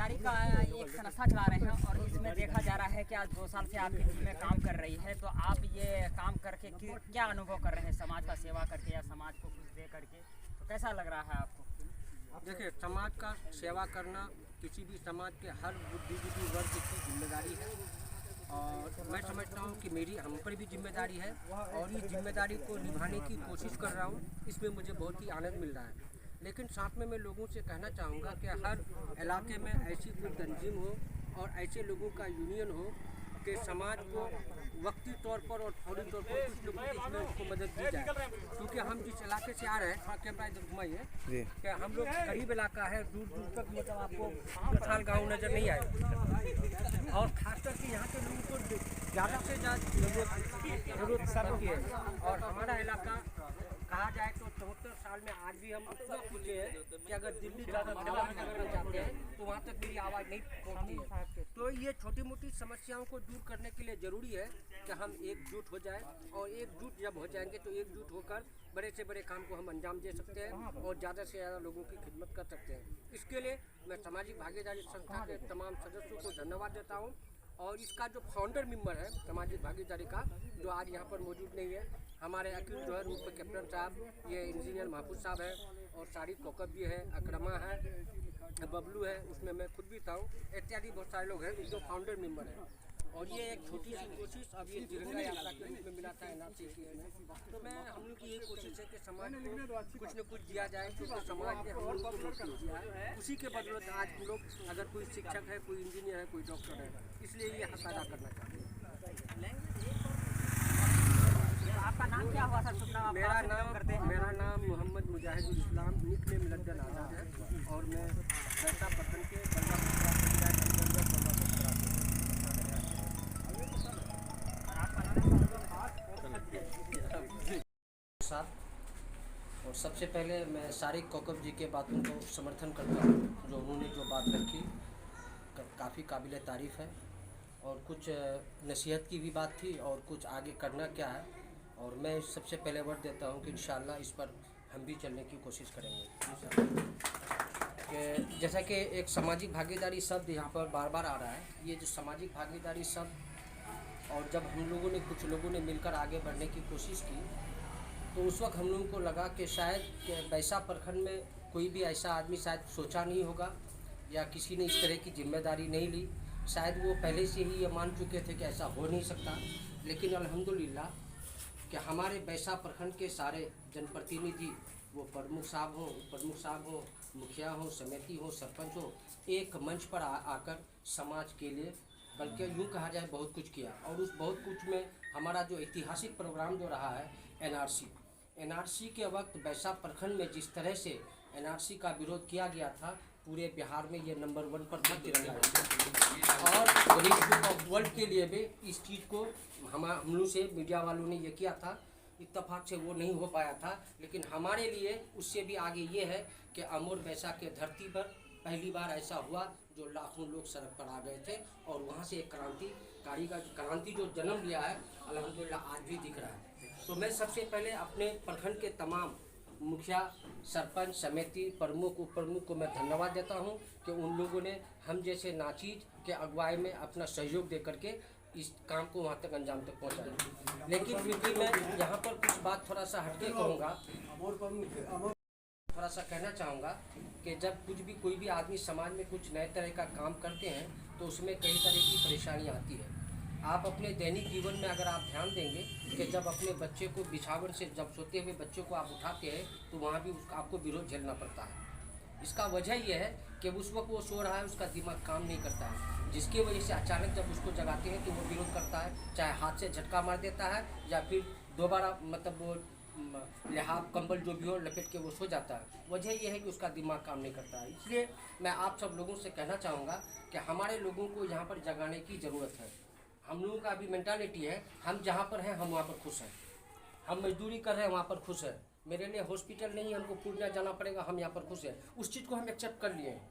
तारी का एक संस्था चला रहे हैं और इसमें देखा जा रहा है कि आज 2 साल से आपकी टीम में काम कर रही है, तो आप ये काम करके क्या अनुभव कर रहे हैं समाज का सेवा करके या समाज को कुछ दे करके, तो कैसा लग रहा है आपको? देखिए, समाज का सेवा करना किसी भी समाज के हर बुद्धिजीवी वर्ग की जिम्मेदारी है और मैं समझता हूँ कि मेरी हम पर भी जिम्मेदारी है और इस जिम्मेदारी को निभाने की कोशिश कर रहा हूँ। इसमें मुझे बहुत ही आनंद मिल रहा है, लेकिन साथ में मैं लोगों से कहना चाहूँगा कि हर इलाके में ऐसी कोई तंजीम हो और ऐसे लोगों का यूनियन हो कि समाज को वक्ती तौर पर और फौरी तौर पर कुछ लोगों की इसमें उसको मदद दी जाए। क्योंकि हम जिस इलाके से आ रहे हैं, थोड़ा कैमरा इधर घुमाइए, कि हम लोग गरीब इलाका है, दूर दूर तक मतलब आपको मिसाल गाँव नज़र नहीं आए और खासकर के यहाँ के लोगों को ज़्यादा से ज़्यादा जरूरत पड़ती है। और हमारा इलाका कहा जाए तो 74 साल में आज भी हम इतना पीछे हैं कि अगर दिल्ली ज़्यादा करना चाहते हैं तो वहाँ तक मेरी आवाज़ नहीं पहुँचती है। तो ये छोटी मोटी समस्याओं को दूर करने के लिए ज़रूरी है कि हम एकजुट हो जाएं और एकजुट जब हो जाएंगे तो एकजुट होकर बड़े से बड़े काम को हम अंजाम दे सकते हैं और ज़्यादा से ज़्यादा लोगों की खिदमत कर सकते हैं। इसके लिए मैं सामाजिक भागीदारी संस्था के तमाम सदस्यों को धन्यवाद देता हूँ और इसका जो फाउंडर मेंबर है सामाजिक भागीदारी का, जो आज यहाँ पर मौजूद नहीं है, हमारे अकील जो है उस पर कैप्टन साहब, ये इंजीनियर महफूज साहब है और सारिक कोकब भी है, अकरमा है, बबलू है, उसमें मैं खुद भी था, इत्यादि बहुत सारे लोग हैं जो फाउंडर मेंबर हैं। और ये एक छोटी सी कोशिश अब ये तिरंगा यात्रा के रूप में मिला था NRC की, तो मैं हम लोग की ये कोशिश है कि समाज को कुछ न कुछ दिया जाए, क्योंकि समाज ने हम लोग को बहुत कुछ दिया है। उसी के बदौलत आज हम लोग, अगर कोई शिक्षक है, कोई इंजीनियर है, कोई डॉक्टर है, इसलिए ये हक अदा करना चाहते हैं। आपका नाम क्या हुआ सर? मेरा नाम मोहम्मद मुजाहिदुल इस्लाम, निकनेम लद्दन आज़ाद है और मैं बैसा प्रखंड के और सबसे पहले मैं सारिक कोकब जी के बातों को समर्थन करता हूँ। जो उन्होंने जो बात रखी काफ़ी काबिल तारीफ़ है और कुछ नसीहत की भी बात थी और कुछ आगे करना क्या है, और मैं सबसे पहले वर्ड देता हूँ कि इंशाअल्लाह इस पर हम भी चलने की कोशिश करेंगे। कि जैसा कि एक सामाजिक भागीदारी शब्द यहाँ पर बार बार आ रहा है, ये जो सामाजिक भागीदारी शब्द, और जब हम लोगों ने कुछ लोगों ने मिलकर आगे बढ़ने की कोशिश की तो उस वक्त हम लोगों को लगा कि शायद बैसा प्रखंड में कोई भी ऐसा आदमी शायद सोचा नहीं होगा या किसी ने इस तरह की जिम्मेदारी नहीं ली, शायद वो पहले से ही ये मान चुके थे कि ऐसा हो नहीं सकता। लेकिन अल्हम्दुलिल्लाह कि हमारे बैसा प्रखंड के सारे जनप्रतिनिधि, वो प्रमुख साहब हों, उप प्रमुख साहब हों, मुखिया हों, समिति हो, सरपंच हो, एक मंच पर आकर समाज के लिए, बल्कि यूँ कहा जाए बहुत कुछ किया। और उस बहुत कुछ में हमारा जो ऐतिहासिक प्रोग्राम जो रहा है NRC के वक्त बैसा प्रखंड में जिस तरह से NRC का विरोध किया गया था, पूरे बिहार में ये नंबर 1 पर था तिरंगा। और गिनीज बुक ऑफ वर्ल्ड के लिए भी इस चीज़ को हम लोग से मीडिया वालों ने ये किया था, इत्तेफाक से वो नहीं हो पाया था, लेकिन हमारे लिए उससे भी आगे ये है कि अमोर बैसा के धरती पर पहली बार ऐसा हुआ जो लाखों लोग सड़क पर आ गए थे और वहाँ से एक क्रांति जो जन्म लिया है, अल्हम्दुलिल्लाह आज भी दिख रहा है। तो मैं सबसे पहले अपने प्रखंड के तमाम मुखिया, सरपंच, समिति, प्रमुख, उप प्रमुख को मैं धन्यवाद देता हूं कि उन लोगों ने हम जैसे नाचीज के अगुवाई में अपना सहयोग दे करके इस काम को वहां तक अंजाम तक पहुंचाया। लेकिन फिर भी मैं यहाँ पर कुछ बात थोड़ा सा हटके कहूँगा, थोड़ा सा कहना चाहूँगा कि जब कोई भी आदमी समाज में कुछ नए तरह का काम करते हैं तो उसमें कई तरह की परेशानी आती है। आप अपने दैनिक जीवन में अगर आप ध्यान देंगे कि जब अपने बच्चे को बिछावन से, जब सोते हुए बच्चे को आप उठाते हैं तो वहाँ भी आपको विरोध झेलना पड़ता है। इसका वजह यह है कि उस वक्त वो सो रहा है, उसका दिमाग काम नहीं करता है, जिसकी वजह से अचानक जब उसको जगाते हैं तो वो विरोध करता है, चाहे हाथ से झटका मार देता है या फिर दोबारा मतलब वो लिहाफ कंबल जो भी हो लपेट के वो सो जाता है। वजह यह है कि उसका दिमाग काम नहीं करता है। इसलिए मैं आप सब लोगों से कहना चाहूँगा कि हमारे लोगों को यहाँ पर जगाने की ज़रूरत है। हम लोगों का अभी मेंटालिटी है, हम जहाँ पर हैं हम वहाँ पर खुश हैं, हम मजदूरी कर रहे हैं वहाँ पर खुश हैं, मेरे लिए हॉस्पिटल नहीं, हमको पूर्णिया जाना पड़ेगा, हम यहाँ पर खुश हैं, उस चीज़ को हम एक्सेप्ट कर लिए हैं।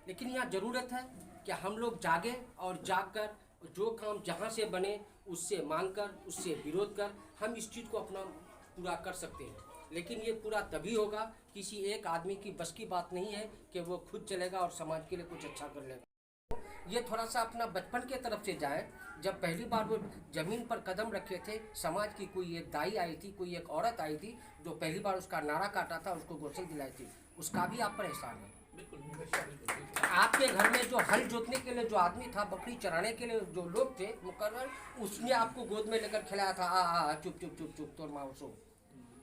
लेकिन यहाँ ज़रूरत है कि हम लोग जागें और जाग कर जो काम जहाँ से बने उससे मांग कर, उससे विरोध कर हम इस चीज़ को अपना पूरा कर सकते हैं। लेकिन ये पूरा तभी होगा, किसी एक आदमी की बस की बात नहीं है कि वो खुद चलेगा और समाज के लिए कुछ अच्छा कर लेगा। ये थोड़ा सा अपना बचपन के तरफ से जाएं। जब पहली बार वो ज़मीन पर कदम रखे थे, समाज की कोई एक दाई आई थी, कोई एक औरत आई थी जो पहली बार उसका नारा काटा था, उसको गोसल दिलाई थी, उसका भी आप पर एहसान है। आपके घर में जो हल जोतने के लिए जो आदमी था, बकरी चराने के लिए जो लोग थे मुकर्रर, उसने आपको गोद में लेकर खिलाया था। चुप चुप चुप चुप तोड़ माओ सो,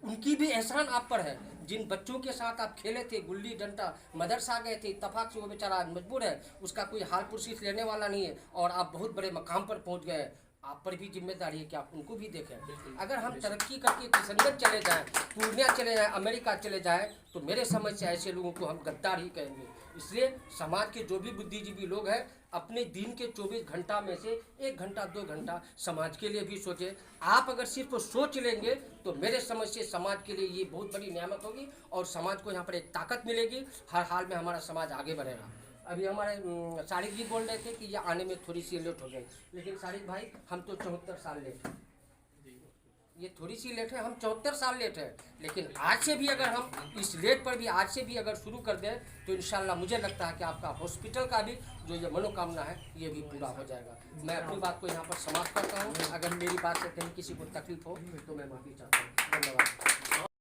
उनकी भी एहसान आप पर है। जिन बच्चों के साथ आप खेले थे, गुल्ली डंडा, मदरसा गए थे, इत्तफाक से वो बेचारा आज मजबूर है, उसका कोई हाल पुरसीस लेने वाला नहीं है, और आप बहुत बड़े मकाम पर पहुंच गए। आप पर भी जिम्मेदारी है कि आप उनको भी देखें। अगर हम तरक्की करके किशनगंज चले जाएं, पूर्णिया चले जाएं, अमेरिका चले जाएं, तो मेरे समझ से ऐसे लोगों को हम गद्दार ही कहेंगे। इसलिए समाज के जो भी बुद्धिजीवी लोग हैं, अपने दिन के 24 घंटा में से 1 घंटा 2 घंटा समाज के लिए भी सोचें। आप अगर सिर्फ सोच लेंगे तो मेरे समझ से समाज के लिए ये बहुत बड़ी नेमत होगी, और समाज को यहाँ पर एक ताकत मिलेगी। हर हाल में हमारा समाज आगे बढ़ेगा। अभी हमारे सारिक जी बोल रहे थे कि ये आने में थोड़ी सी लेट हो गई, लेकिन सारिक भाई हम तो 74 साल लेट हैं। ये थोड़ी सी लेट है, हम 74 साल लेट है, लेकिन आज से भी अगर हम इस लेट पर भी आज से भी अगर शुरू कर दें तो इंशाल्लाह मुझे लगता है कि आपका हॉस्पिटल का भी जो ये मनोकामना है ये भी पूरा हो जाएगा। मैं अपनी बात को यहाँ पर समाप्त करता हूँ। अगर मेरी बात से कहीं किसी को तकलीफ हो तो मैं माफ़ी चाहता हूँ। धन्यवाद।